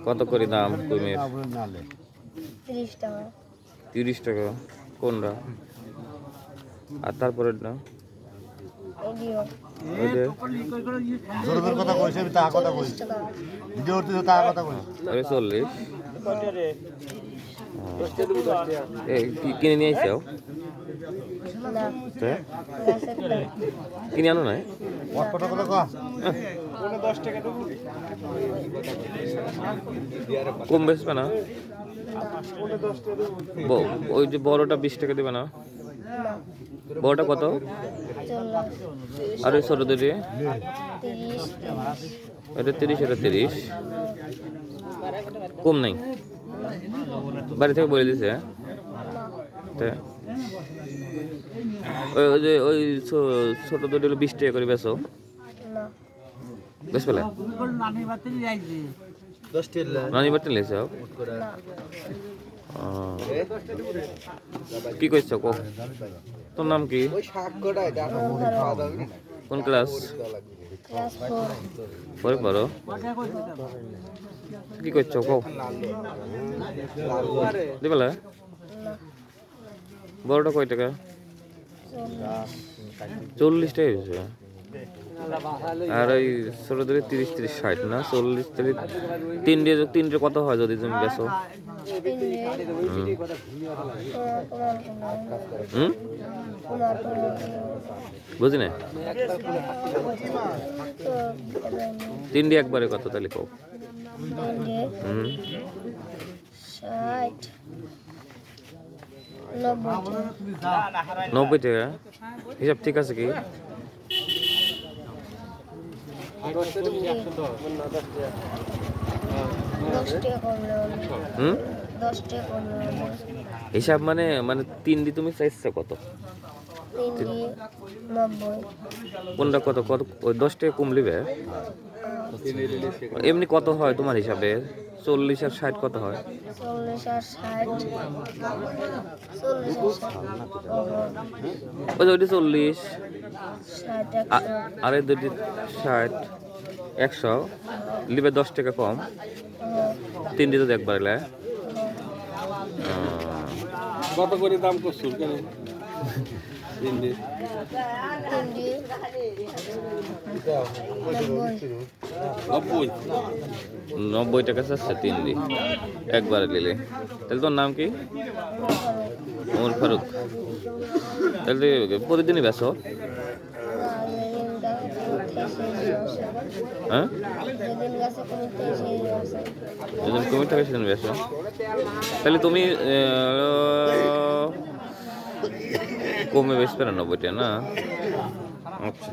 কত করে দাম কুমির? 30 টাকা। 30 টাকা কোনটা? আর তারপরে না এডিও ওই যে জোরের কথা কইছে আমি তা কথা কইছি 40 টাকা। ভিডিও করতে তা কথা কইছি ওই 40 কিনে নিয়ে আইসাও না হ্যাঁ গাছের দাম। কিনে আনো নাই কথা কথা কয় কম বেচবে না ওই যে বড়টা 20 টাকা দেবে না? না বড়টা কত? 40 আর ওই ছোট দুটি 30 এটা 30 এটা 30 কম নাই বাড়ি থেকে বলে দিছে হ্যাঁ তা- ওই যে ওই ছোট দুটি হলো 20 টাকা করে বেচো না বেশ পেলে নানি বাড়তে লেছে না কি করছো কো তোর নাম কি কোন ক্লাস ক্লাস 4 পরে পড়ো কি করছো কো দিবেলা না বড়টা কয় টাকা 40 টাকা হয়েছে আর ওই ছোট ধরে 30 60 না 40 তিনটে কত হয় যদি তুমি বেচো? হুম বুঝি না তিনটে একবারে কত তাহলে কও? 60 90 টাকা হিসাব ঠিক আছে কি? 10 টাকা কমলে হুম 10 টাকা কমলে হিসাব মানে মানে তিনটি তুমি চাইছো কত? 90 কোনটা কত কত ওই 10 টাকা কম লিবে এমনি কত হয় তোমার হিসাবে? 40 আর 60 কত হয়? 40 আর 60 ওই যে ওইটি 40 60 আর এই দুটি 60 100 লিবে 10 টাকা কম তিনটি তো একবার এলে কত করে দাম করছো কেন? 90 টাকা চাচ্ছে তিনটি একবারে নিলে তাহলে তোর নাম কি? ওমর ফারুক তাহলে প্রতিদিনই বেচো? হ্যাঁ যেদিন গাছে কমিতে সেই গাছে যেদিন কমে থাকে সেদিন বেচো তাহলে তুমি কমে বেচবে না 90 টাকা না? আচ্ছা